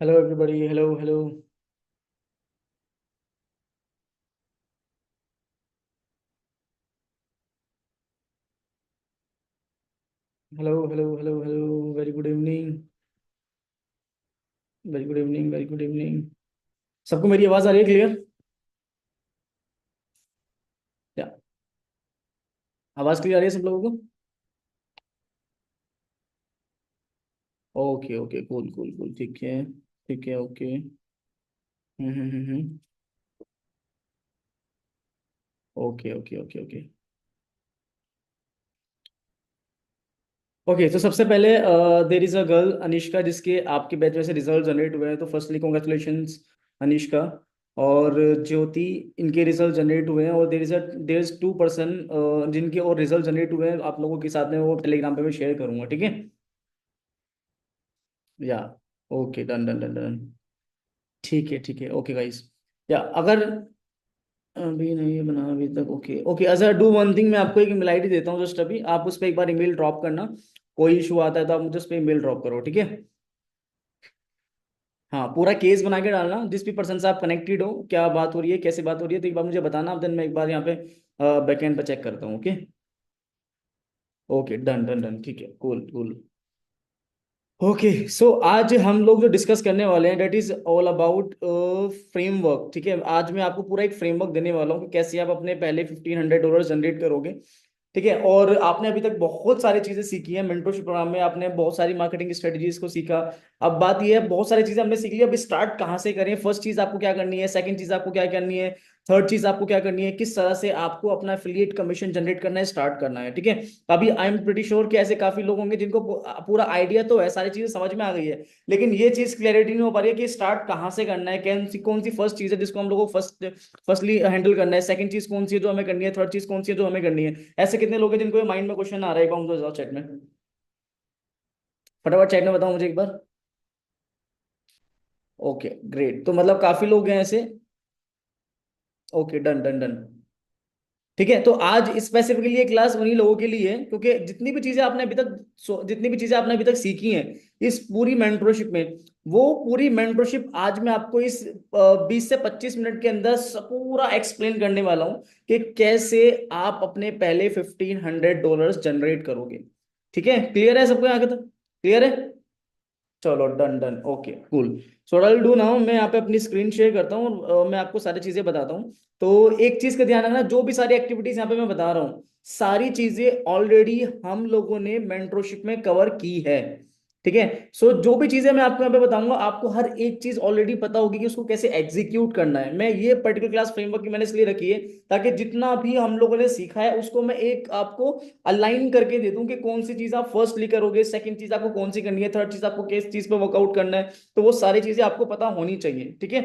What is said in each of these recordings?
Hello everybody. Hello hello. Hello hello hello hello. Very good evening. Very good evening. Very good evening. सबको मेरी आवाज़ आ रही है clear? या आवाज़ क्लियर आ रही है सब लोगों को? Okay okay, cool cool cool, ठीक है। ठीक है, okay. Hmm. Okay okay okay okay. Okay, तो सबसे पहले there is a girl Anishka जिसके आपके बैच में से रिजल्ट जनरेट हुए हैं, तो फर्स्टली कॉन्ग्रेचुलेशंस अनिष्का। और ज्योति, इनके रिजल्ट जनरेट हुए हैं। और देर इज 2 पर्सन जिनके और रिजल्ट जनरेट हुए हैं, आप लोगों के साथ में वो टेलीग्राम पे मैं शेयर करूंगा, ठीक है? या okay, done done done done. ठीक है ठीक है, ओके गाइस। या अगर अभी नहीं बना अभी तक, ओके ओके, अच्छा डू वन थिंग, मैं आपको एक ईमेल आईडी देता हूँ जस्ट अभी, आप उस पर एक बार ईमेल ड्रॉप करना। कोई इशू आता है तो आप मुझे उस पर ईमेल ड्रॉप करो, ठीक है? हाँ, पूरा केस बना के डालना, जिस भी पर्सन से आप कनेक्टेड हो, क्या बात हो रही है, कैसे बात हो रही है, तो एक बार मुझे बताना, देन मैं एक बार यहाँ पे बैकएंड पे चेक करता हूँ, okay? Okay, done done done, ठीक है, कूल कूल। ओके, सो आज हम लोग जो डिस्कस करने वाले हैं that is all about framework, ठीक है? आज मैं आपको पूरा एक फ्रेमवर्क देने वाला हूँ कि कैसे आप अपने पहले $1,500 जनरेट करोगे, ठीक है? और आपने अभी तक बहुत सारी चीजें सीखी हैं मेंटरशिप प्रोग्राम में, आपने बहुत सारी मार्केटिंग स्ट्रेटजीज को सीखा। अब बात यह है, बहुत सारी चीजें हमने सीख ली, अब स्टार्ट कहाँ से करें? फर्स्ट चीज आपको क्या करनी है, सेकंड चीज आपको क्या करनी है, थर्ड चीज आपको क्या करनी है, किस तरह से आपको अपना एफिलिएट कमीशन जनरेट करना है, स्टार्ट करना है, ठीक है? अभी आई एम प्रीटी श्योर कि ऐसे काफी लोग होंगे जिनको पूरा आइडिया तो है, सारी चीजें समझ में आ गई है, लेकिन ये चीज क्लैरिटी नहीं हो पा रही है कि स्टार्ट कहाँ से करना है, कौन सी फर्स्ट चीज है जिसको हम लोगों को फर्स्टली हैंडल करना है, सेकंड चीज कौन सी है जो हमें करनी है, थर्ड चीज कौन सी है जो हमें करनी है। ऐसे कितने लोग हैं जिनको माइंड में क्वेश्चन आ रहा है? एक बार मुझे बताओ चैट में, फटाफट चैट में बताओ मुझे एक बार। ओके ग्रेट, तो मतलब काफी लोग हैं ऐसे। Okay, done done done. ठीक है, तो आज स्पेसिफिकली ये क्लास उन्हीं लोगों के लिए है, क्योंकि जितनी भी चीजें आपने अभी तक सीखी हैं इस पूरी मेंटरशिप में, वो पूरी मेंटरशिप आज मैं आपको इस 20 से 25 मिनट के अंदर पूरा एक्सप्लेन करने वाला हूं कि कैसे आप अपने पहले $1,500 जनरेट करोगे। ठीक है, क्लियर है सबको आगे तक? क्लियर है? चलो done done, okay cool. So what I will do now, मैं यहाँ पे अपनी स्क्रीन शेयर करता हूँ और मैं आपको सारी चीजें बताता हूँ। तो एक चीज का ध्यान रखना, जो भी सारी एक्टिविटीज यहाँ पे मैं बता रहा हूँ, सारी चीजें ऑलरेडी हम लोगों ने मेंटरशिप में कवर की है, ठीक है? सो जो भी चीजें मैं आपको यहाँ पे बताऊंगा, आपको हर एक चीज ऑलरेडी पता होगी कि उसको कैसे एग्जीक्यूट करना है। मैं ये पर्टिकुलर क्लास फ्रेमवर्क की मैंने इसलिए रखी है ताकि जितना भी हम लोगों ने सीखा है उसको मैं एक आपको अलाइन करके दे दूं कि कौन सी चीज आप फर्स्टली करोगे, सेकंड चीज आपको कौन सी करनी है, थर्ड चीज आपको किस चीज पे वर्कआउट करना है, तो वो सारी चीजें आपको पता होनी चाहिए, ठीक है?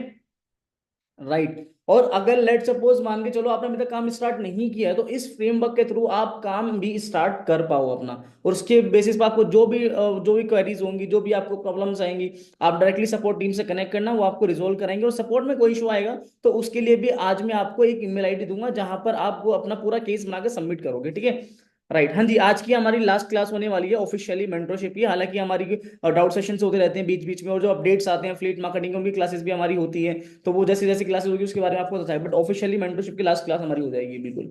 राइट। और अगर लेट सपोज मान के चलो आपने अभी तक काम स्टार्ट नहीं किया है, तो इस फ्रेमवर्क के थ्रू आप काम भी स्टार्ट कर पाओ अपना, और उसके बेसिस पे आपको जो भी क्वेरीज होंगी, जो भी आपको प्रॉब्लम्स आएंगी, आप डायरेक्टली सपोर्ट टीम से कनेक्ट करना, वो आपको रिजोल्व कराएंगे। और सपोर्ट में कोई इशू आएगा तो उसके लिए भी आज मैं आपको एक ईमेल आईडी दूंगा जहां पर आप वो अपना पूरा केस बना के सबमिट करोगे, ठीक है? राइट, हाँ जी, आज की हमारी लास्ट क्लास होने वाली है ऑफिशियली मेंटरशिप की। हालांकि हमारी डाउट सेशंस होते रहते हैं बीच बीच में, और जो अपडेट्स आते हैं फ्लीट मार्केटिंग की, उनकी क्लासेस भी हमारी होती है। तो वो जैसे जैसे क्लासेस होगी उसके बारे में आपको बताया, बट ऑफिशियली मेंटरशिप की लास्ट क्लास हमारी हो जाएगी बिल्कुल।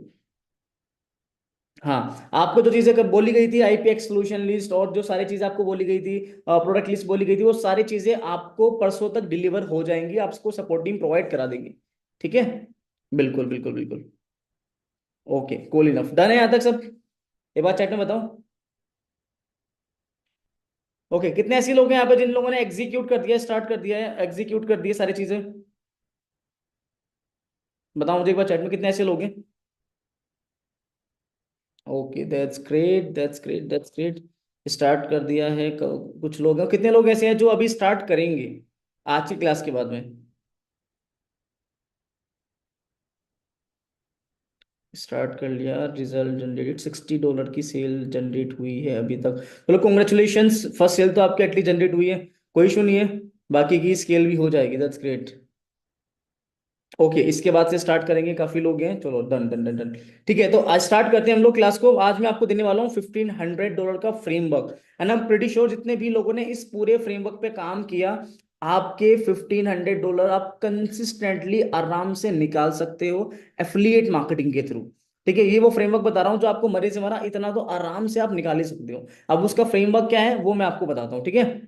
हाँ, आपको जो चीजें बोली गई थी, आईपीएक्स सोल्यूशन लिस्ट और जो सारी चीजें आपको बोली गई थी, प्रोडक्ट लिस्ट बोली गई थी, वो सारी चीजें आपको परसों तक डिलीवर हो जाएंगी, आपको सपोर्ट टीम प्रोवाइड करा देंगे, ठीक है? बिल्कुल बिल्कुल बिल्कुल। ओके, कूल इनफ, डन है यहाँ तक सब? एक बार चैट में बताओ। ओके, कितने ऐसे लोग हैं यहाँ पे जिन लोगों ने एग्जीक्यूट कर दिया, स्टार्ट कर दिया है, एग्जीक्यूट कर दिया सारी चीजें? बताओ मुझे एक बार चैट में कितने ऐसे लोग हैं। Okay, that's great that's great that's great. Start कर दिया है कुछ लोग हैं, कितने लोग ऐसे हैं जो अभी स्टार्ट करेंगे आज की क्लास के बाद में? स्टार्ट कर लिया, रिजल्ट जनरेटेड, $60 की सेल जनरेट हुई है अभी तक। चलो कॉन्ग्रेचुलेशंस, फर्स्ट सेल तो आपकी एटलीस्ट जनरेट हुई है, कोई इशू नहीं है, बाकी की स्केल भी हो जाएगी, दैट्स ग्रेट। ओके, इसके बाद से स्टार्ट करेंगे, काफी लोग हैं, चलो डन डन डन डन। ठीक है, तो आज स्टार्ट करते हैं हम लोग क्लास को। आज मैं आपको देने वाला हूँ $1,500 का framework, and I am pretty sure जितने भी लोगों ने इस पूरे फ्रेमवर्क पे काम किया, आपके $1,500 आप कंसिस्टेंटली आराम से निकाल सकते हो एफिलिएट मार्केटिंग के थ्रू। ठीक है, ये वो फ्रेमवर्क बता रहा हूं जो आपको मरे से मरा इतना तो आराम से आप निकाल ही सकते हो। अब उसका फ्रेमवर्क क्या है वो मैं आपको बताता हूँ, ठीक है।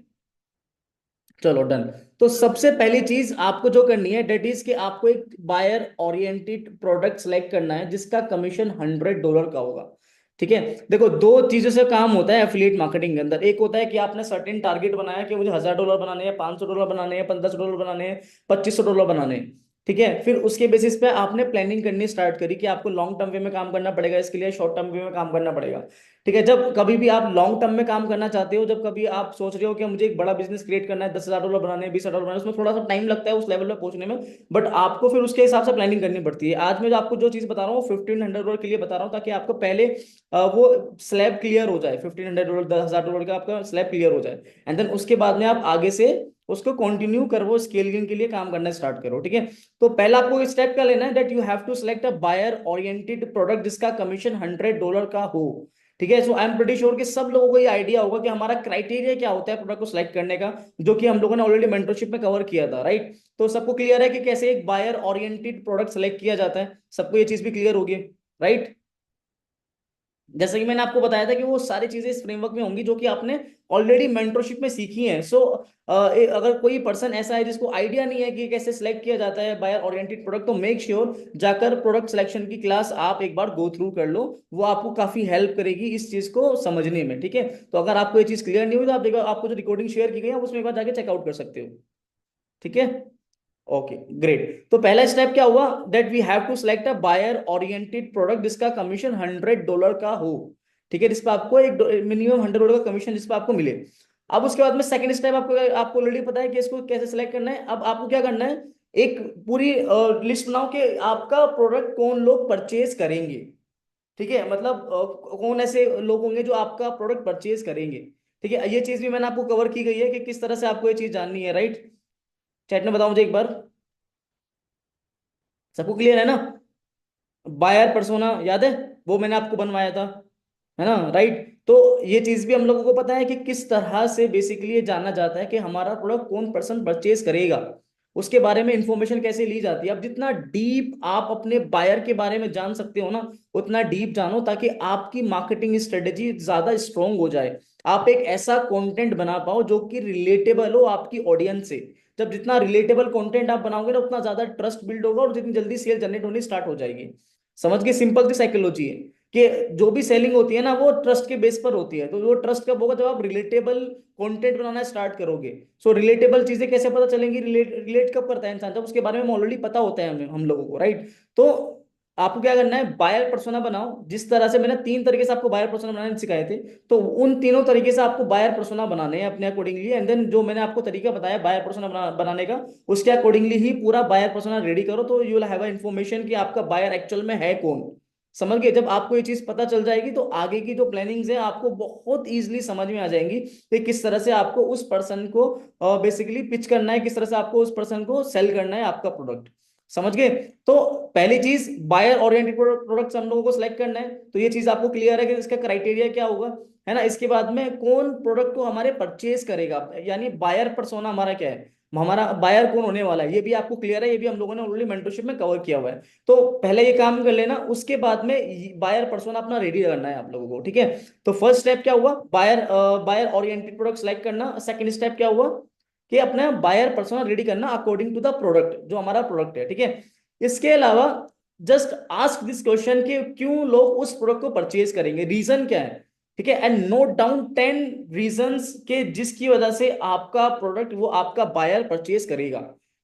चलो डन। तो सबसे पहली चीज आपको जो करनी है डेट इज कि आपको एक बायर ओरिएंटेड प्रोडक्ट सेलेक्ट करना है जिसका कमीशन $100 का होगा। ठीक है, देखो दो चीजों से काम होता है एफिलिएट मार्केटिंग के अंदर। एक होता है कि आपने सर्टेन टारगेट बनाया कि मुझे $1,000 बनाने हैं, $500 बनाने हैं, $1,500 बनाने हैं, $2,500 बनाने हैं। ठीक है, फिर उसके बेसिस पे आपने प्लानिंग करनी स्टार्ट करी कि आपको लॉन्ग टर्म वे में काम करना पड़ेगा, इसके लिए शॉर्ट टर्म वे में काम करना पड़ेगा। ठीक है, जब कभी भी आप लॉन्ग टर्म में काम करना चाहते हो, जब कभी आप सोच रहे हो कि मुझे एक बड़ा बिजनेस क्रिएट करना है, $10,000 बनाने हैं, $20,000 बनाने हैं, उसमें थोड़ा सा टाइम लगता है उस लेवल पे पहुंचने में। बट आपको फिर उसके हिसाब से प्लानिंग करनी पड़ती है। आज मैं जो आपको जो चीज बता रहा हूँ $1,500 के लिए बता रहा हूँ, ताकि आपको पहले वो स्लैब क्लियर हो जाए। $1,500 $10,000 का आपका स्लैब क्लियर हो जाए, एंड देन उसके बाद में आप आगे से उसको कंटिन्यू करो, स्केलिंग के लिए काम करना स्टार्ट करो। ठीक है, तो पहला आपको स्टेप क्या लेना है, that you have to select a buyer oriented product जिसका कमीशन $100 का हो। ठीक है, so I am pretty sure कि सब लोगों को ये आइडिया होगा कि हमारा क्राइटेरिया क्या होता है प्रोडक्ट को सिलेक्ट करने का, जो कि हम लोगों ने ऑलरेडी मेंटरशिप में कवर किया था, राइट। तो सबको क्लियर है कि कैसे एक बायर ओरिएंटेड प्रोडक्ट सेलेक्ट किया जाता है, सबको ये चीज भी क्लियर होगी, राइट। जैसे कि मैंने आपको बताया था कि वो सारी चीजें इस फ्रेमवर्क में होंगी जो कि आपने ऑलरेडी मेंटरशिप में सीखी हैं। सो अगर कोई पर्सन ऐसा है जिसको आइडिया नहीं है कि कैसे सिलेक्ट किया जाता है बायर ओरिएंटेड प्रोडक्ट, तो मेक श्योर जाकर प्रोडक्ट सिलेक्शन की क्लास आप एक बार गो थ्रू कर लो। वो आपको काफी हेल्प करेगी इस चीज को समझने में। ठीक है, तो अगर आपको ये चीज क्लियर नहीं हुई तो आप देखो, आपको जो रिकॉर्डिंग शेयर की गई है उसमें एक बार जाके चेकआउट कर सकते हो। ठीक है, ओके ग्रेट। तो पहला स्टेप क्या हुआ, that we have to select a buyer oriented product जिसका कमीशन $100 का हो। ठीक है, जिस पर आपको एक मिनिमम $100 का कमीशन जिस पर आपको मिले। अब उसके बाद में सेकंड स्टेप आपको आपको ऑलरेडी पता है कि इसको कैसे सेलेक्ट करना है। अब आपको क्या करना है, एक पूरी लिस्ट बनाओ कि आपका प्रोडक्ट कौन लोग परचेज करेंगे। ठीक है, मतलब कौन ऐसे लोग होंगे जो आपका प्रोडक्ट परचेज करेंगे। ठीक है, ये चीज भी मैंने आपको कवर की गई है कि किस तरह से आपको ये चीज जाननी है, राइट। चैट में बताओ मुझे एक बार, सबको क्लियर है ना। बायर पर्सोना याद है, वो मैंने आपको बनवाया था, है ना, राइट। तो ये चीज भी हम लोगों को पता है कि किस तरह से बेसिकली ये जाना जाता है कि हमारा प्रोडक्ट कौन पर्सन परचेज करेगा, उसके बारे में इंफॉर्मेशन कैसे ली जाती है। अब जितना डीप आप अपने बायर के बारे में जान सकते हो ना, उतना डीप जानो, ताकि आपकी मार्केटिंग स्ट्रेटेजी ज्यादा स्ट्रोंग हो जाए। आप एक ऐसा कंटेंट बना पाओ जो कि रिलेटेबल हो आपकी ऑडियंस से। जब जितना रिलेटेबल कंटेंट आप बनाओगे ना, उतना ज्यादा ट्रस्ट बिल्ड होगा और जितनी जल्दी सेल जनरेट होनी स्टार्ट हो जाएगी। समझ गए, सिंपल सी साइकोलॉजी है कि जो भी सेलिंग होती है ना वो ट्रस्ट के बेस पर होती है। तो वो ट्रस्ट कब होगा, जब आप रिलेटेबल कंटेंट बनाना स्टार्ट करोगे। सो रिलेटेबल चीजें कैसे पता चलेंगी, रिलेट कब करता है इंसान, जब उसके बारे में ऑलरेडी पता होता है हमें, हम लोगों को, राइट। तो आपको क्या करना है, बायर पर्सोना बनाओ। जिस तरह से मैंने 3 तरीके से आपको बायर पर्सोना बनाने सिखाए थे, तो उन तीनों तरीके से आपको बायर पर्सोना बनाने हैं अपने अकॉर्डिंगली। एंड देन जो मैंने आपको तरीका बताया बायर पर्सोना बनाने का, उसके अकॉर्डिंगली ही पूरा बायर पर्सोना रेडी करो, तो यू विल हैव इन्फॉर्मेशन कि आपका बायर एक्चुअल में है कौन। समझ गए, जब आपको ये चीज पता चल जाएगी तो आगे की जो प्लानिंग्स है आपको बहुत इजीली समझ में आ जाएंगी कि किस तरह से आपको उस पर्सन को बेसिकली पिच करना है, किस तरह से आपको उस पर्सन को सेल करना है आपका प्रोडक्ट। समझ गए। तो पहली चीज बायर ओरिएंटेड प्रोडक्ट्स हम लोगों को सिलेक्ट करना है, तो ये चीज आपको क्लियर है कि इसका क्राइटेरिया क्या होगा, है ना। इसके बाद में कौन प्रोडक्ट को हमारे परचेज करेगा, यानी बायर पर्सोना हमारा क्या है, हमारा बायर कौन होने वाला है, ये भी आपको क्लियर है। ये भी हम लोगों ने ऑलरेडी मेंटरशिप में कवर किया हुआ है। तो पहले ये काम कर लेना, उसके बाद में बायर पर्सोना अपना रेडी करना है आप लोगों को। ठीक है, तो फर्स्ट स्टेप क्या हुआ, buyer buyer oriented product select करना। सेकंड स्टेप क्या हुआ कि अपना बायर पर्सोना रेडी करना अकॉर्डिंग टू द प्रोडक्ट, जो हमारा प्रोडक्ट है। ठीक है, इसके अलावा जस्ट आस्क दिस क्वेश्चन कि क्यों लोग उस प्रोडक्ट को परचेज करेंगे, रीजन क्या है। ठीक है, एंड नोट डाउन 10 रीजंस के जिसकी वजह से आपका प्रोडक्ट वो आपका बायर परचेज करेगा।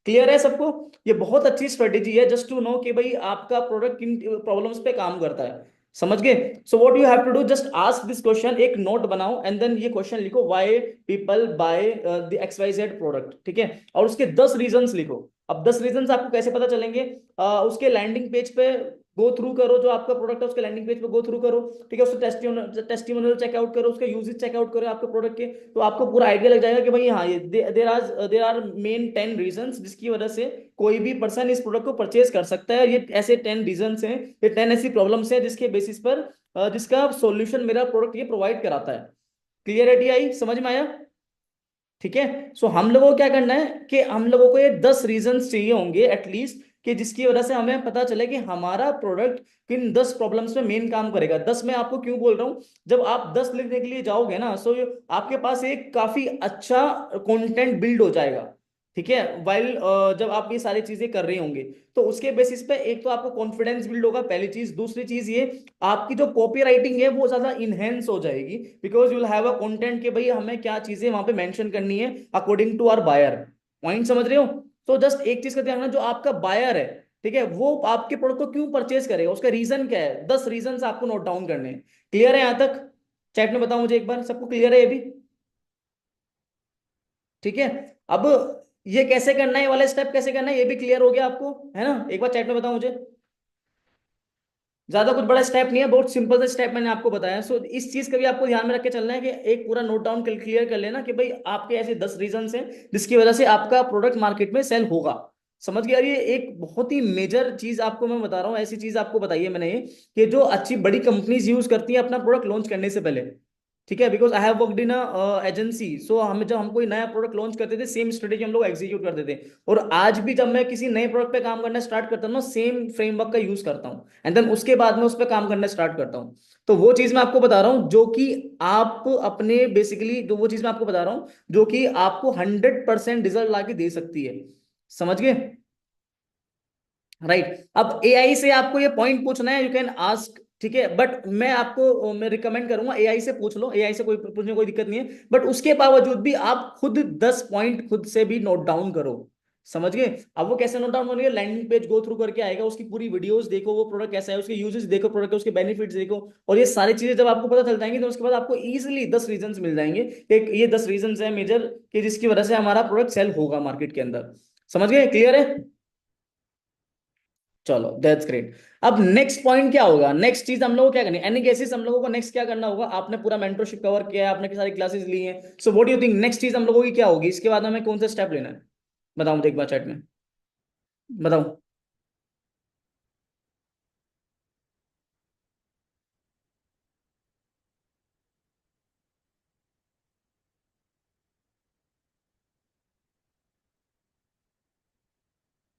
क्लियर है सबको, ये बहुत अच्छी स्ट्रेटेजी है जस्ट टू नो कि भाई आपका प्रोडक्ट किन प्रॉब्लम्स पे काम करता है। समझ गए। So what you have to do, just ask this question, एक नोट बनाओ एंड देन ये क्वेश्चन लिखो, why people buy the XYZ product. ठीक है, और उसके 10 रीजंस लिखो। अब 10 रीजंस आपको कैसे पता चलेंगे, उसके लैंडिंग पेज पे गो थ्रू करो, जो आपका प्रोडक्ट है उसके लैंडिंग पेज पे गो थ्रू करो। ठीक है, उसके टेस्टिमोनियल चेकआउट करो, उसके यूजेस चेकआउट करो आपके प्रोडक्ट के, तो आपको पूरा आइडिया लग जाएगा कि भाई हाँ ये देर आर मेन 10 रीजंस जिसकी वजह से कोई भी पर्सन इस प्रोडक्ट को परचेज कर सकता है। ये ऐसे 10 रीजंस हैं, ये 10 ऐसी प्रॉब्लम्स हैं जिसके बेसिस पर जिसका सॉल्यूशन मेरा प्रोडक्ट ये प्रोवाइड कराता है। क्लियरिटी आई, समझ में आया। ठीक है। सो हम लोगों को क्या करना है कि हम लोगों को ये 10 रीजंस चाहिए होंगे एटलीस्ट, कि जिसकी वजह से हमें पता चले कि हमारा प्रोडक्ट किन 10 प्रॉब्लम्स में मेन काम करेगा। 10 मैं आपको क्यों बोल रहा हूँ, जब आप 10 लिखने के लिए जाओगे ना, सो आपके पास एक काफी अच्छा कंटेंट बिल्ड हो जाएगा। ठीक है, वाइल जब आप ये सारी चीजें कर रहे होंगे, तो उसके बेसिस पे एक तो आपको कॉन्फिडेंस बिल्ड होगा, पहली चीज। दूसरी चीज ये, आपकी जो कॉपी राइटिंग है वो ज्यादा इनहेंस हो जाएगी, because you will have a content कि भाई हमें क्या चीजें वहां पे मेंशन करनी है according to our buyer. Point समझ रहे हो? तो जस्ट एक चीज का ध्यान रखना, जो आपका बायर है, ठीक है, वो आपके प्रोडक्ट को क्यों परचेज करेगा, उसका रीजन क्या है, 10 रीजन आपको नोट डाउन करने हैं। क्लियर है यहां तक? चैट में बताओ मुझे एक बार, सबको क्लियर है ये भी? ठीक है। अब ये कैसे करना है, ये वाला स्टेप कैसे करना है, ये भी क्लियर हो गया आपको, है ना? एक बार चैट में बताओ मुझे। ज्यादा कुछ बड़ा स्टेप नहीं है, बहुत सिंपल सा स्टेप मैंने आपको बताया। सो इस चीज का भी आपको ध्यान में रख के चलना है कि एक पूरा नोट डाउन क्लियर कर लेना कि भाई आपके ऐसे 10 रीजन हैं जिसकी वजह से आपका प्रोडक्ट मार्केट में सेल होगा। समझ गया? ये एक बहुत ही मेजर चीज आपको मैं बता रहा हूँ, ऐसी चीज आपको बताई है मैंने ये, कि जो अच्छी बड़ी कंपनीज यूज करती हैं अपना प्रोडक्ट लॉन्च करने से पहले। ठीक है, because I have worked in agency. So हमें जब हम कोई नया प्रोडक्ट लॉन्च करते थे, सेम स्ट्रेटेजी हम लोग एग्जीक्यूट करते थे। और आज भी जब मैं किसी नए प्रोडक्ट पे काम करना स्टार्ट करता हूँ ना, सेम फ्रेमवर्क का यूज करता हूँ, एंड देन उसके बाद में उस पर काम करना स्टार्ट करता हूँ। तो वो चीज मैं आपको बता रहा हूँ जो कि आप अपने बेसिकली, जो वो चीज मैं आपको बता रहा हूँ जो कि आपको 100% रिजल्ट ला के दे सकती है। समझ गए? राइट। अब एआई से आपको ये पॉइंट पूछना है, यू कैन आस्क, ठीक है, बट मैं रिकमेंड करूंगा एआई से पूछ लो, एआई से कोई पूछने में कोई दिक्कत नहीं है, बट उसके बावजूद भी आप खुद 10 पॉइंट खुद से भी नोट डाउन करो। समझ गए? अब वो कैसे नोट डाउन करेंगे, लैंडिंग पेज गो थ्रू करके आएगा, उसकी पूरी वीडियोस देखो, वो प्रोडक्ट कैसा है, उसके यूजेस देखो, प्रोडक्ट के उसके बेनिफिट्स देखो, और ये सारी चीजें जब आपको पता चल जाएंगी, तो उसके बाद आपको इजीली 10 रीजंस मिल जाएंगे कि ये 10 रीजंस है मेजर, कि जिसकी वजह से हमारा प्रोडक्ट सेल होगा मार्केट के अंदर। समझ गए? क्लियर है? चलो दैट्स ग्रेट। अब नेक्स्ट पॉइंट क्या होगा, नेक्स्ट चीज हम लोग को क्या करनी है, एनी केसेस हम लोगों को नेक्स्ट क्या करना होगा, आपने पूरा मेंटरशिप कवर किया है, आपने की सारी क्लासेस ली हैं, so what do you think next चीज हम लोगों की क्या होगी, इसके बाद हमें कौन सा स्टेप लेना है? बताओ मुझे एक बार चैट में, बताओ।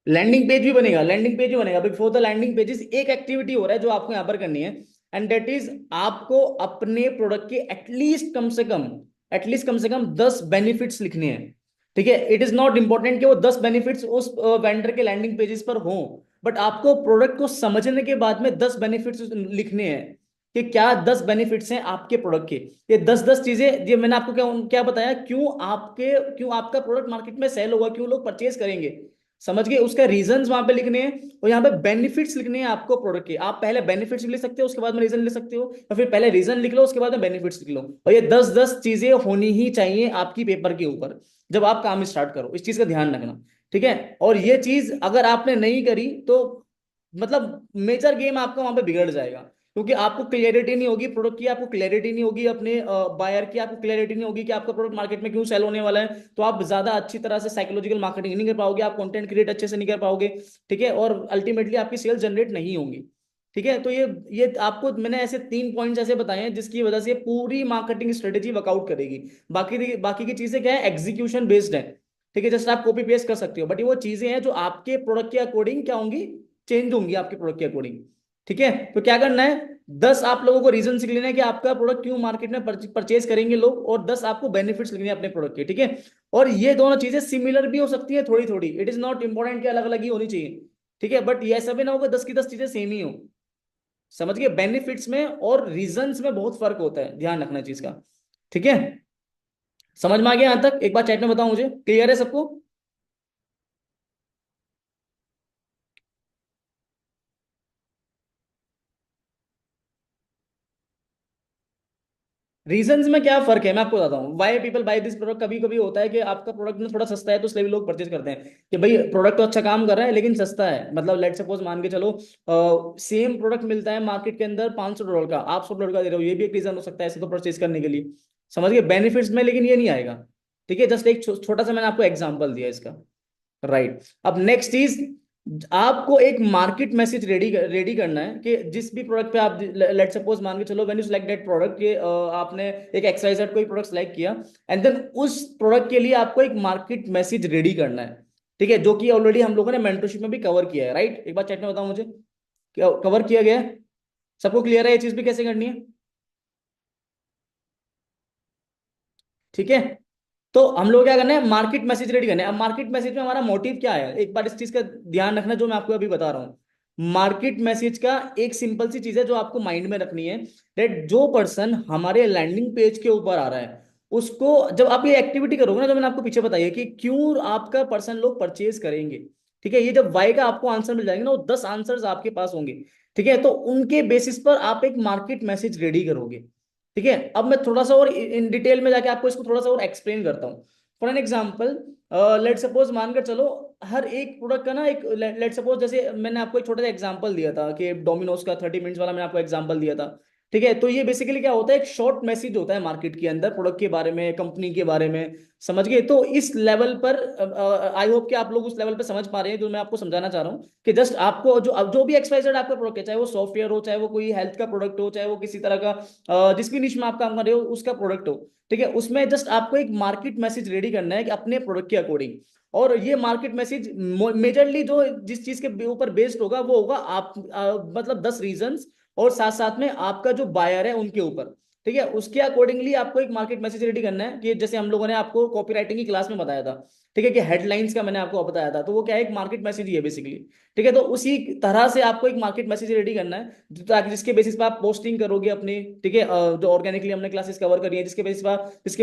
लैंडिंग पेज भी बनेगा, लैंडिंग पेज भी बनेगा, बिफोर द लैंडिंग पेजेस एक एक्टिविटी हो रहा है जो आपको यहाँ पर करनी है, एंड दैट इज आपको अपने प्रोडक्ट के एटलीस्ट कम से कम 10 बेनिफिट्स लिखने हैं। ठीक है, इट इज नॉट इंपॉर्टेंट कि वो 10 बेनिफिट्स उस वेंडर के लैंडिंग पेजेस पर हों, बट आपको प्रोडक्ट को समझने के बाद में 10 बेनिफिट्स लिखने हैं कि क्या 10 बेनिफिट्स हैं आपके प्रोडक्ट के। ये 10 10 चीजें, ये मैंने आपको क्या क्या बताया, क्यों आपका प्रोडक्ट मार्केट में सेल होगा, क्यों लोग परचेज करेंगे। समझ गए? उसका रीजंस वहां पे लिखने हैं, और यहाँ पे बेनिफिट्स लिखने हैं आपको प्रोडक्ट के। आप पहले बेनिफिट्स लिख सकते हो, उसके बाद में रीजन लिख सकते हो, या फिर पहले रीजन लिख लो उसके बाद में बेनिफिट्स लिख लो। और ये 10 10 चीजें होनी ही चाहिए आपकी पेपर के ऊपर जब आप काम स्टार्ट करो, इस चीज का ध्यान रखना। ठीक है, और ये चीज अगर आपने नहीं करी तो मतलब मेजर गेम आपका वहां पे बिगड़ जाएगा, क्योंकि आपको क्लियरिटी नहीं होगी प्रोडक्ट की, आपको क्लियरिटी नहीं होगी अपने बायर की, आपको क्लियरिटी नहीं होगी कि आपका प्रोडक्ट मार्केट में क्यों सेल होने वाला है, तो आप ज्यादा अच्छी तरह से साइकोलॉजिकल मार्केटिंग नहीं कर पाओगे, आप कंटेंट क्रिएट अच्छे से नहीं कर पाओगे। ठीक है, और अल्टीमेटली आपकी सेल्स जनरेट नहीं होंगी। ठीक है, तो ये आपको मैंने ऐसे 3 पॉइंट्स ऐसे बताए हैं जिसकी वजह से पूरी मार्केटिंग स्ट्रेटेजी वर्कआउट करेगी। बाकी की चीजें क्या है, एग्जीक्यूशन बेस्ड है। ठीक है, जस्ट आप कॉपी पेस्ट कर सकते हो, बट ये वो चीजें हैं जो आपके प्रोडक्ट के अकॉर्डिंग क्या होंगी, चेंज होंगी आपके प्रोडक्ट के अकॉर्डिंग। ठीक है, तो क्या करना है, 10 आप लोगों को रीजन लिख लेना है कि आपका प्रोडक्ट क्यों मार्केट में परचेज करेंगे लोग, और 10 आपको बेनिफिट्स लिखने हैं अपने प्रोडक्ट के। ठीक है, और ये दोनों चीजें सिमिलर भी हो सकती है थोड़ी थोड़ी, इट इज नॉट इंपॉर्टेंट कि अलग अलग ही होनी चाहिए। ठीक है, बट ये ऐसा भी ना होगा 10 की 10 चीजें सेम ही हो। समझ गए? बेनिफिट्स में और रीजंस में बहुत फर्क होता है, ध्यान रखना चीज का। ठीक है, समझ में आ गया यहां तक? एक बार चैट में बताओ मुझे, क्लियर है सबको? रीजंस में क्या फर्क है मैं आपको बताता हूँ, why people buy this product. कभी कभी होता है कि आपका प्रोडक्ट में थोड़ा सस्ता है, तो इसलिए भी लोग परचेज करते हैं कि भाई प्रोडक्ट तो अच्छा काम कर रहा है लेकिन सस्ता है। मतलब लेट सपोज मान के चलो, सेम प्रोडक्ट मिलता है मार्केट के अंदर $500 का, आप $100 का दे रहे हो, ये भी एक रीजन हो सकता है ऐसे तो परचेज करने के लिए। समझ गए? बेनिफिट्स में लेकिन ये नहीं आएगा। ठीक है, जस्ट एक छोटा सा मैंने आपको एग्जाम्पल दिया इसका। राइट। अब नेक्स्ट चीज, आपको एक मार्केट मैसेज रेडी रेडी करना है कि जिस भी प्रोडक्ट पे आप, लेट सपोज मान के चलो, when you select that product, ये आपने एक एक्सरसाइज कोई प्रोडक्ट सेलेक्ट किया, एंड देन उस प्रोडक्ट के लिए आपको एक मार्केट मैसेज रेडी करना है। ठीक है, जो कि ऑलरेडी हम लोगों ने मेंटरशिप में भी कवर किया है, राइट? एक बार चैट में बताओ मुझे, कवर किया गया है? सबको क्लियर है ये चीज भी कैसे करनी है? ठीक है, तो हम लोग क्या करना है, मार्केट मैसेज रेडी करना है। अब मार्केट मैसेज में हमारा मोटिव क्या है, एक बार इस चीज का ध्यान रखना जो मैं आपको अभी बता रहा हूँ। मार्केट मैसेज का एक सिंपल सी चीज है जो आपको माइंड में रखनी है, दैट जो पर्सन हमारे लैंडिंग पेज के ऊपर आ रहा है, उसको जब आप ये एक्टिविटी करोगे ना, जो मैंने आपको पीछे बताई है कि क्यों आपका पर्सन लोग परचेज करेंगे, ठीक है, ये जब वाई का आपको आंसर मिल जाएंगे ना, वो 10 आंसर्स आपके पास होंगे। ठीक है, तो उनके बेसिस पर आप एक मार्केट मैसेज रेडी करोगे। ठीक है, अब मैं थोड़ा सा और इन डिटेल में जाके आपको इसको थोड़ा सा और एक्सप्लेन करता हूँ। For an example, let suppose मानकर चलो, हर एक प्रोडक्ट का ना एक, लेट सपोज जैसे मैंने आपको एक छोटा सा एग्जांपल दिया था कि डोमिनोज का 30 मिनट्स वाला मैंने आपको एग्जांपल दिया था। ठीक है, तो ये बेसिकली क्या होता है, एक शॉर्ट मैसेज होता है मार्केट के अंदर प्रोडक्ट के बारे में, कंपनी के बारे में। समझ गए? तो इस लेवल पर आई होप कि आप लोग उस लेवल पर समझ पा रहे हैं जो मैं आपको समझाना चाह रहा हूँ, कि जस्ट आपको जो जो भी एक्सवाइजेड आपका प्रोडक्ट है, चाहे वो सॉफ्टवेयर हो, चाहे वो कोई हेल्थ का प्रोडक्ट हो, चाहे वो किसी तरह का जिस भी निश में आप काम कर रहे हो उसका प्रोडक्ट हो, ठीक है, उसमें जस्ट आपको एक मार्केट मैसेज रेडी करना है कि अपने प्रोडक्ट के अकॉर्डिंग। और ये मार्केट मैसेज मेजरली जो जिस चीज के ऊपर बेस्ड होगा वो होगा आप मतलब 10 रीजंस, और साथ साथ में आपका जो बायर है उनके ऊपर। ठीक है, उसके अकॉर्डिंगली आपको एक मार्केट मैसेज रेडी करना है, कि जैसे हम लोगों ने आपको कॉपी राइटिंग की क्लास में बताया था, ठीक है, कि हेडलाइंस का मैंने आपको बताया था, तो वो क्या है, एक मार्केट मैसेज ही है बेसिकली। ठीक है, तो उसी तरह से आपको एक मार्केट मैसेज रेडी करना है, ताकि जिसके बेसिस पे आप पोस्टिंग करोगे अपनी, ठीक है, जो ऑर्गेनिकली हमने क्लासेस कवर करी है, जिसके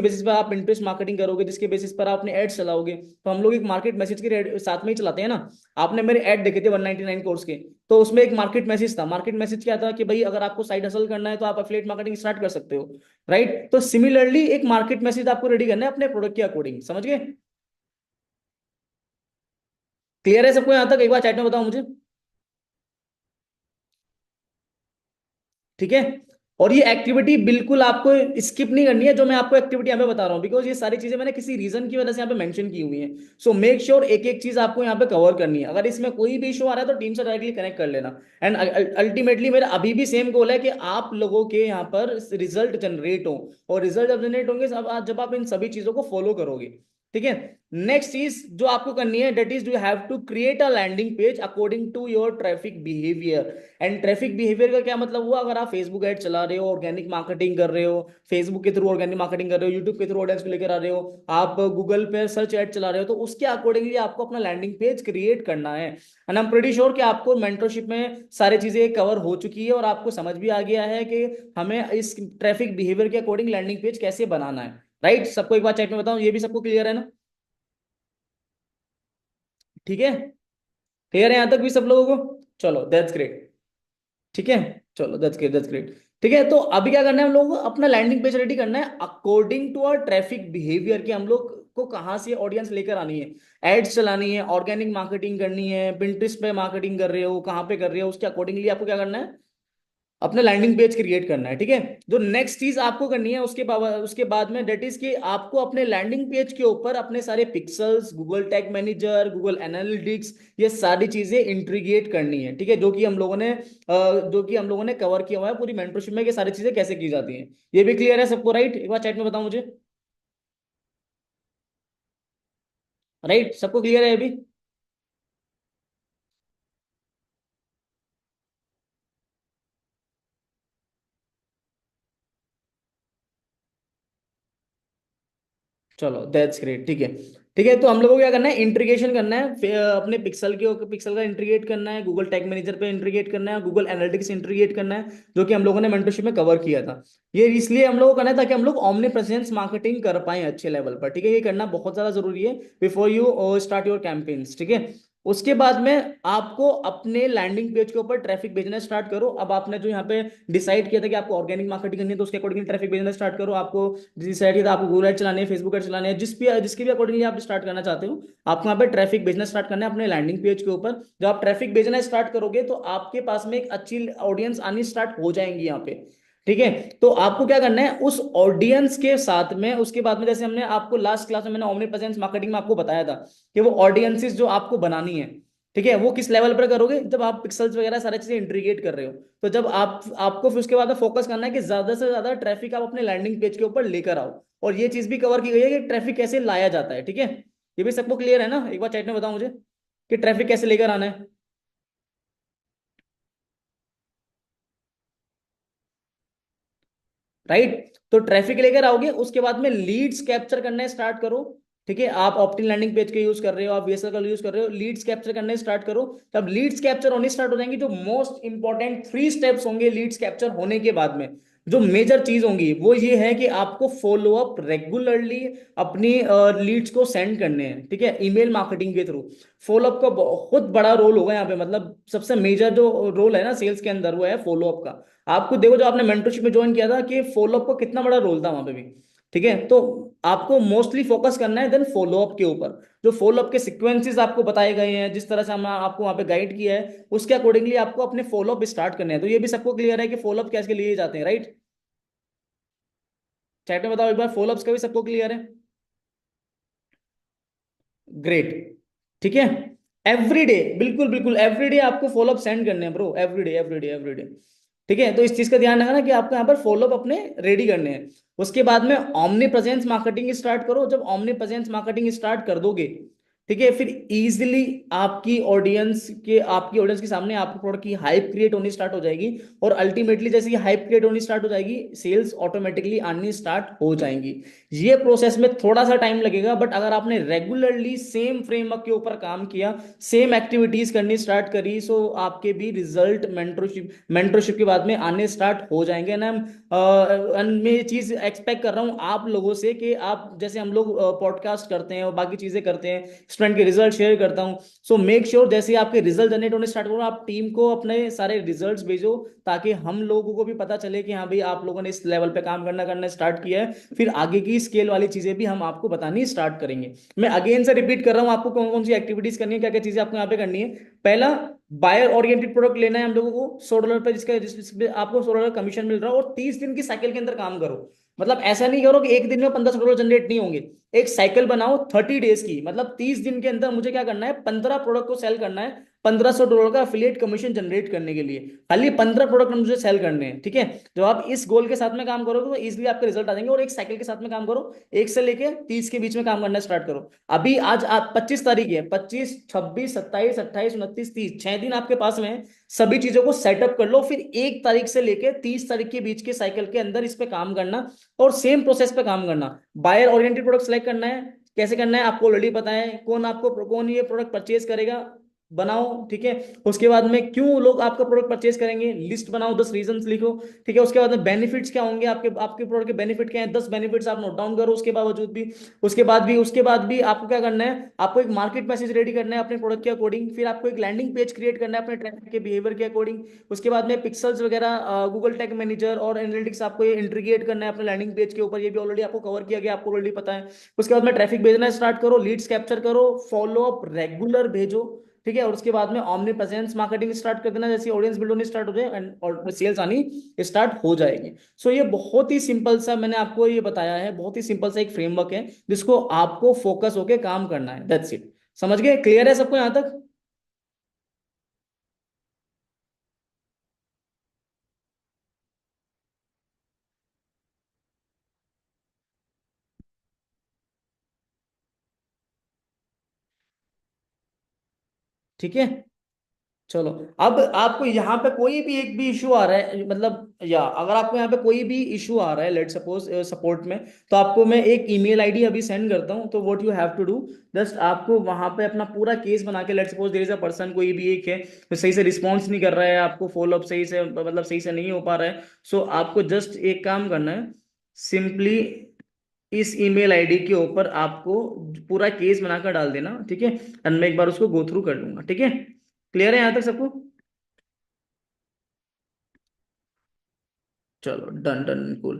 बेसिस पे आप इंटरेस्ट मार्केटिंग करोगे, जिसके बेसिस पर आप अपने एड्स चलाओगे। तो हम लोग एक मार्केट मैसेज के साथ में ही चलाते हैं ना। आपने मेरे ऐड देखे थे 199 कोर्स के, तो उसमें एक मार्केट मैसेज था। मार्केट मैसेज क्या था कि भाई अगर आपको साइड हसल करना है तो आप एफिलिएट मार्केटिंग स्टार्ट कर सकते हो, राइट? तो सिमिलरली एक मार्केट मैसेज आपको रेडी करना है अपने प्रोडक्ट के अकॉर्डिंग। समझ गए? क्लियर है सबको यहां तक? एक बार चैट में बताओ मुझे। ठीक है, और ये एक्टिविटी बिल्कुल आपको स्किप नहीं करनी है, जो मैं आपको एक्टिविटी यहाँ पे बता रहा हूँ, बिकॉज ये सारी चीजें मैंने किसी रीजन की वजह से यहाँ पे मेंशन की हुई है। सो मेक श्योर एक एक चीज आपको यहाँ पे कवर करनी है। अगर इसमें कोई भी इशू आ रहा है तो टीम से डायरेक्टली कनेक्ट कर लेना। एंड अल्टीमेटली मेरा अभी भी सेम गोल है कि आप लोगों के यहाँ पर रिजल्ट जनरेट हो, और रिजल्ट जब जनरेट होंगे जब आप इन सभी चीजों को फॉलो करोगे। ठीक है, नेक्स्ट चीज जो आपको करनी है, that is you have to create a landing page according to your traffic behaviour. And traffic behaviour का क्या मतलब हुआ, अगर आप फेसबुक ऐड चला रहे हो, ऑर्गेनिक मार्केटिंग कर रहे हो, फेसबुक के थ्रू ऑर्गेनिक मार्केटिंग कर रहे हो, यूट्यूब के थ्रू ऑडियंस को लेकर आ रहे हो, आप गूगल पे सर्च ऐड चला रहे हो, तो उसके अकॉर्डिंगली आपको अपना लैंडिंग पेज क्रिएट करना है। And I am pretty sure कि आपको मेंटरशिप में सारी चीजें कवर हो चुकी है, और आपको समझ भी आ गया है कि हमें इस ट्रैफिक बिहेवियर के अकॉर्डिंग लैंडिंग पेज कैसे बनाना है। राइट? सबको एक बार चैट में बताओ, ये भी सबको क्लियर है ना? ठीक है, क्लियर है यहां तक भी सब लोगों को? चलो दैट्स ग्रेट। ठीक है, चलो दैट्स ग्रेट, दैट्स ग्रेट। ठीक है, तो अभी क्या करना है, हम लोग को अपना लैंडिंग पेज रेडी करना है according to our traffic behaviour, कि हम लोग को कहाँ से ऑडियंस लेकर आनी है, एड्स चलानी है, ऑर्गेनिक मार्केटिंग करनी है, पिंटरेस्ट पे मार्केटिंग कर रहे हो, कहाँ पे कर रहे हो, उसके अकॉर्डिंगली आपको क्या करना है, अपना लैंडिंग पेज क्रिएट करना है। ठीक है, जो नेक्स्ट चीज आपको करनी है उसके बाद में, डेट इज कि आपको अपने लैंडिंग पेज के ऊपर अपने सारे pixels, Google tag manager, Google analytics, ये सारी चीजें इंटीग्रेट करनी है। ठीक है, जो कि हम लोगों ने कवर किया हुआ है पूरी मेंटरशिप में, कि सारी चीजें कैसे की जाती हैं। ये भी क्लियर है सबको? राइट? एक बार चैट में बताओ मुझे। राइट? सबको क्लियर है अभी? चलो दैट्स ग्रेट। ठीक है, ठीक है, तो हम लोगों को क्या करना है, इंटीग्रेशन करना है, अपने पिक्सल का इंटीग्रेट करना है, गूगल टैग मैनेजर पे इंटीग्रेट करना है, गूगल एनालिटिक्स इंटीग्रेट करना है, जो कि हम लोगों ने मेंटरशिप में कवर किया था। ये इसलिए हम लोगों को करना है ताकि हम लोग ऑमनी प्रेजेंस मार्केटिंग कर पाए अच्छे लेवल पर। ठीक है, ये करना बहुत ज्यादा जरूरी है before you start your campaigns. ठीक है, उसके बाद में आपको अपने लैंडिंग पेज के ऊपर ट्रैफिक भेजना स्टार्ट करो। अब आपने जो यहाँ पे डिसाइड किया था कि आपको ऑर्गेनिक मार्केटिंग करनी है, तो उसके अकॉर्डिंग ट्रैफिक भेजना स्टार्ट करो। आपको डिसाइड किया था आपको गूगल एड चलाने हैं, फेसबुक एड चलाने हैं, जिसके भी अकॉर्डिंगली आप स्टार्ट करना चाहते हो, आपको यहाँ पे ट्रैफिक भेजना स्टार्ट करना है अपने लैंडिंग पेज के ऊपर। जब आप ट्रैफिक भेजना स्टार्ट करोगे तो आपके पास में एक अच्छी ऑडियंस आनी स्टार्ट हो जाएंगी यहाँ पे। ठीक है, तो आपको क्या करना है, उस ऑडियंस के साथ में उसके बाद में, जैसे हमने आपको लास्ट क्लास में मैंने ओमनी प्रेजेंस मार्केटिंग में आपको बताया था कि वो ऑडियंसेस जो आपको बनानी है, ठीक है, वो किस लेवल पर करोगे, जब आप पिक्सल्स वगैरह सारी चीजें इंटीग्रेट कर रहे हो। तो जब आपको फिर उसके बाद फोकस करना है कि ज्यादा से ज्यादा ट्रैफिक आप अपने लैंडिंग पेज के ऊपर लेकर आओ। और ये चीज भी कवर की गई है कि ट्रैफिक कैसे लाया जाता है। ठीक है, ये भी सबको क्लियर है ना, एक बार चैट में बताओ मुझे कि ट्रैफिक कैसे लेकर आना है। राइट, तो ट्रैफिक लेकर आओगे, उसके बाद में लीड्स कैप्चर करने स्टार्ट करो। ठीक है, आप ऑप्टिन लैंडिंग पेज के यूज कर रहे हो, आप वीएसएल का यूज कर रहे हो, लीड्स कैप्चर करने स्टार्ट करो। तब लीड्स कैप्चर होने स्टार्ट हो जाएंगी, जो मोस्ट इंपॉर्टेंट 3 स्टेप्स होंगे लीड्स कैप्चर होने के बाद में, जो मेजर चीज होंगी वो ये है कि आपको फॉलो अप रेगुलरली अपनी लीड्स को सेंड करने हैं। ठीक है, ईमेल मार्केटिंग के थ्रू फॉलो अप का बहुत बड़ा रोल होगा यहाँ पे। मतलब सबसे मेजर जो रोल है ना सेल्स के अंदर, वो है फॉलो अप का। आपको देखो, जो आपने मेंटरशिप में ज्वाइन किया था, कि फॉलोअप का कितना बड़ा रोल था वहां पे भी। ठीक है, तो आपको मोस्टली फोकस करना है देन फॉलोअप के ऊपर। जो फॉलोअप के सीक्वेंसेस आपको बताए गए हैं, जिस तरह से हमने आपको वहां पे गाइड किया है, उसके अकॉर्डिंगली आपको अपने फॉलोअप स्टार्ट करने हैं। तो ये भी सबको क्लियर है कि फॉलोअप कैसे लिए जाते हैं, राइट। चैट में बताओ एक बार, फॉलोअप्स का भी सबको क्लियर है। ग्रेट। ठीक है, एवरीडे, बिल्कुल बिल्कुल एवरीडे आपको फॉलोअप सेंड करने हैं ब्रो, एवरीडे एवरीडे एवरीडे। ठीक है, तो इस चीज का ध्यान रखना कि आपको यहाँ पर फॉलोअप अपने रेडी करने हैं। उसके बाद में ऑमनी प्रेजेंस मार्केटिंग स्टार्ट करो। जब ऑमनी प्रेजेंस मार्केटिंग स्टार्ट कर दोगे, ठीक है, फिर इजीली आपकी ऑडियंस के सामने आपके प्रोडक्ट की हाइप क्रिएट होनी स्टार्ट हो जाएगी। और अल्टीमेटली जैसे ही हाइप क्रिएट होनी स्टार्ट हो जाएगी, सेल्स ऑटोमेटिकली आनी स्टार्ट हो जाएंगी। ये प्रोसेस में थोड़ा सा टाइम लगेगा, बट अगर आपने रेगुलरली सेम फ्रेमवर्क के ऊपर काम किया, सेम एक्टिविटीज करनी स्टार्ट करी, सो आपके भी रिजल्ट मेंटरशिप के बाद में आने स्टार्ट हो जाएंगे ना। मैं ये चीज एक्सपेक्ट कर रहा हूँ आप लोगों से कि आप, जैसे हम लोग पॉडकास्ट करते हैं और बाकी चीजें करते हैं, स्टूडेंट के रिजल्ट शेयर करता हूँ। सो मेक श्योर जैसे ही आपके रिजल्ट जनरेट होने स्टार्ट करो, आप टीम को अपने सारे रिजल्ट्स भेजो, ताकि हम लोगों को भी पता चले कि हाँ भाई, आप लोगों ने इस लेवल पे काम करना करना स्टार्ट किया है। फिर आगे की स्केल वाली चीजें भी हम आपको बतानी स्टार्ट करेंगे। मैं अगेन से रिपीट कर रहा हूँ, आपको कौन कौन सी एक्टिविटीज करनी है, क्या क्या चीजें आपको यहाँ पे करनी है। पहला, बायर ओरिएंटेड प्रोडक्ट लेना है हम लोगों को $100 पे, जिसपे आपको $100 कमीशन मिल रहा है, और 30 दिन की साइकिल के अंदर काम करो। मतलब ऐसा नहीं करो कि एक दिन में $1500 जनरेट नहीं होंगे। एक साइकिल बनाओ 30 डेज की, मतलब 30 दिन के अंदर मुझे क्या करना है, 15 प्रोडक्ट को सेल करना है, $1500 का अफिलिएट कमीशन जनरेट करने के लिए। खाली 15 प्रोडक्ट मुझे सेल करने हैं। ठीक है, जब आप इस गोल के साथ में काम करोगे तो इजीली आपके रिजल्ट आ जाएंगे। और एक साइकिल के साथ में काम करो, 1 से लेके 30 के बीच में काम करना स्टार्ट करो। अभी आज आप 25 तारीख है, 25, 26, 27, 28, 29, 30, 6 दिन आपके पास में है। सभी चीजों को सेटअप कर लो, फिर 1 तारीख से लेके 30 तारीख के बीच के साइकिल के अंदर इस पे काम करना, और सेम प्रोसेस पे काम करना। बायर ओरिएंटेड प्रोडक्ट सेलेक्ट करना है। कैसे करना है आपको ऑलरेडी पता है, कौन ये प्रोडक्ट परचेज करेगा, बनाओ। ठीक है, उसके बाद में क्यों लोग आपका प्रोडक्ट परचेज करेंगे, लिस्ट बनाओ, 10 रीजंस लिखो। ठीक है, उसके बाद में बेनिफिट्स क्या होंगे, आपके आपके प्रोडक्ट के बेनिफिट क्या है, 10 बेनिफिट्स आप नोट डाउन करो उसके बावजूद भी। उसके बाद भी आपको क्या करना है, आपको एक मार्केट मैसेज रेडी करना है अपने प्रोडक्ट के अकॉर्डिंग। फिर आपको एक लैंडिंग पेज क्रिएट करना है अपने ट्रैफिक के बिहेवियर के अकॉर्डिंग। उसके बाद में पिक्सल्स वगैरह, गूगल टैग मैनेजर और एनालिटिक्स आपको ये इंटीग्रेट करना है अपने लैंडिंग पेज के ऊपर। ये भी ऑलरेडी आपको कवर किया गया, आपको ऑलरेडी पता है। उसके बाद में ट्रैफिक भेजना स्टार्ट करो, लीड्स कैप्चर करो, फॉलो अप रेगुलर भेजो। ठीक है, और उसके बाद में ऑमनी प्रेजेंस मार्केटिंग स्टार्ट कर देना, जैसे ऑडियंस बिल्ड होनी स्टार्ट हो जाए एंड और सेल्स आनी स्टार्ट हो जाएगी। सो ये बहुत ही सिंपल सा मैंने आपको ये बताया है, बहुत ही सिंपल सा एक फ्रेमवर्क है, जिसको आपको फोकस होके काम करना है। That's it. समझ गए, क्लियर है सबको यहां तक। ठीक है, चलो। अब आपको यहाँ पे कोई भी एक भी इशू आ रहा है, मतलब या अगर आपको यहाँ पे कोई भी इशू आ रहा है, लेट सपोज सपोर्ट में, तो आपको मैं एक ईमेल आईडी अभी सेंड करता हूँ। तो what you have to do, just आपको वहां पे अपना पूरा केस बना के, let suppose there is a person, कोई भी एक है तो सही से रिस्पॉन्स नहीं कर रहा है, आपको फॉलोअप सही से, मतलब सही से नहीं हो पा रहा है। सो आपको जस्ट एक काम करना है, सिंपली इस ईमेल आईडी के ऊपर आपको पूरा केस बनाकर डाल देना। ठीक है, एंड मैं एक बार उसको गो थ्रू कर लूंगा। ठीक है, क्लियर है यहाँ तक सबको। चलो, डन डन कूल।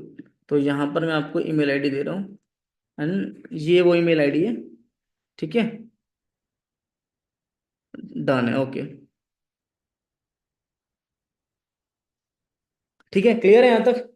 तो यहाँ पर मैं आपको ईमेल आईडी दे रहा हूँ, एंड ये वो ईमेल आईडी है। ठीक है, डन है, ओके। ठीक है, क्लियर है यहाँ तक।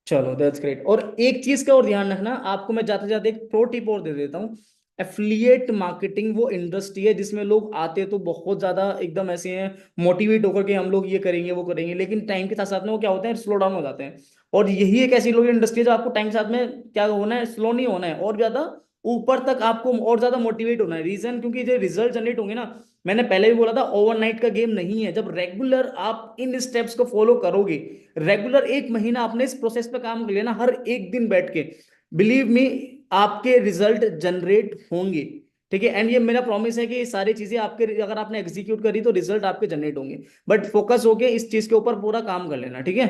चलो दैट्स ग्रेट। और एक चीज का और ध्यान रखना, आपको मैं जाते जाते एक प्रो टिप और दे देता हूँ। एफिलिएट मार्केटिंग वो इंडस्ट्री है जिसमें लोग आते तो बहुत ज्यादा एकदम ऐसे हैं, मोटिवेट होकर के हम लोग ये करेंगे वो करेंगे, लेकिन टाइम के साथ साथ में वो क्या होते हैं, स्लो डाउन हो जाते हैं। और यही एक ऐसी लोग इंडस्ट्री है जो आपको टाइम के साथ में क्या होना है, स्लो नहीं होना है, और ज्यादा ऊपर तक आपको और ज्यादा मोटिवेट होना है। रीजन क्योंकि जो रिजल्ट जनरेट होंगे ना, मैंने पहले भी बोला था, ओवरनाइट का गेम नहीं है। जब रेगुलर आप इन स्टेप्स को फॉलो करोगे, रेगुलर 1 महीना आपने इस प्रोसेस पे काम कर लिया ना, हर एक दिन बैठ के, बिलीव मी, आपके रिजल्ट जनरेट होंगे। ठीक है, एंड ये मेरा प्रॉमिस है कि ये सारी चीजें आपके अगर आपने एग्जीक्यूट करी तो रिजल्ट आपके जनरेट होंगे। बट फोकस होके इस चीज के ऊपर पूरा काम कर लेना, ठीक है।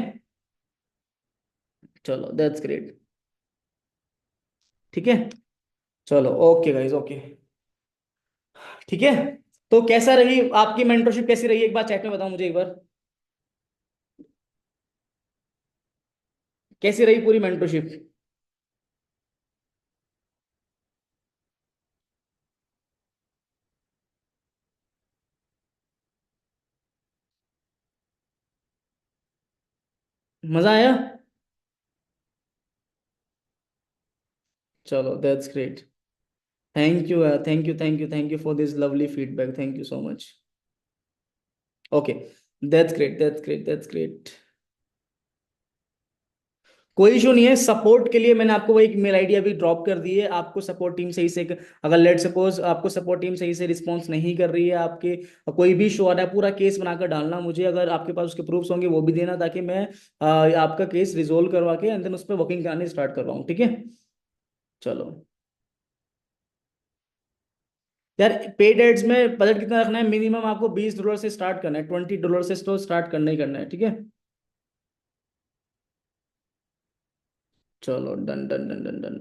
चलो दैट्स ग्रेट। ठीक है, चलो ओके गाइज, ओके। ठीक है, तो कैसा रही आपकी मेंटरशिप, कैसी रही एक बार चैट में बताओ मुझे एक बार, कैसी रही पूरी मेंटरशिप। मजा आया। चलो that's great. Thank you, thank you, thank you, thank you for this lovely feedback, thank you so much. Okay, that's great, that's great, that's great. कोई इशू नहीं है, सपोर्ट के लिए मैंने आपको वो एक मेल आईडी अभी ड्रॉप कर दी है। आपको सपोर्ट टीम सही से, अगर लेट सपोज आपको सपोर्ट टीम सही से रिस्पॉन्स नहीं कर रही है, आपके कोई भी इशू आ रहा है, पूरा केस बनाकर डालना मुझे, अगर आपके पास उसके प्रूफ्स होंगे वो भी देना, ताकि मैं आपका केस रिजोल्व करवा के एंड देन उस पर वर्किंग करानी स्टार्ट करवाऊँ, ठीक है। चलो यार, पेड एड्स में बजट कितना रखना है, मिनिमम आपको $20 से स्टार्ट करना है, $20 से तो स्टार्ट करना ही करना है, ठीक है। चलो done done done done done.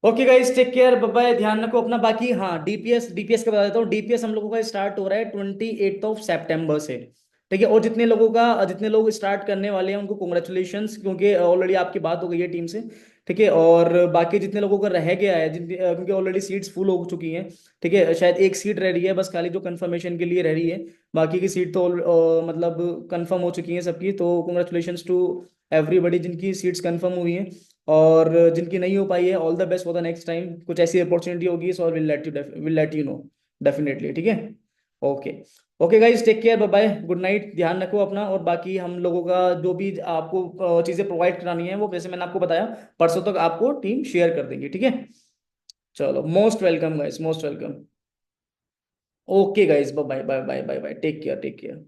Okay guys, take care, bye bye, ध्यान रखो अपना। बाकी हाँ, डीपीएस, डीपीएस का बता देता हूँ। डीपीएस हम लोगों का स्टार्ट हो रहा है 28 से। ठीक है, और जितने लोग स्टार्ट करने वाले हैं उनको कॉन्ग्रेचुलेशंस, क्योंकि ऑलरेडी आपकी बात हो गई है टीम से। ठीक है, और बाकी जितने लोगों का रह गया है, क्योंकि ऑलरेडी सीट्स फुल हो चुकी हैं। ठीक है, शायद एक सीट रह रही है बस खाली, जो कंफर्मेशन के लिए रह रही है। बाकी की सीट तो मतलब कंफर्म हो चुकी है सबकी, तो कॉन्ग्रेचुलेशंस टू एवरीबडी जिनकी सीट्स कंफर्म हुई हैं। और जिनकी नहीं हो पाई है, all the best for the next time, कुछ ऐसी अपॉर्चुनिटी होगी so will let you know definitely, ठीक है। Okay, okay guys, take care, bye bye, good night, ध्यान रखो अपना। और बाकी हम लोगों का जो भी आपको चीजें प्रोवाइड करानी है, वो जैसे मैंने आपको बताया, परसों तक आपको टीम शेयर कर देंगी, ठीक है। चलो, most welcome guys, most welcome. Okay guys, bye bye, bye bye, bye bye, take care, take care.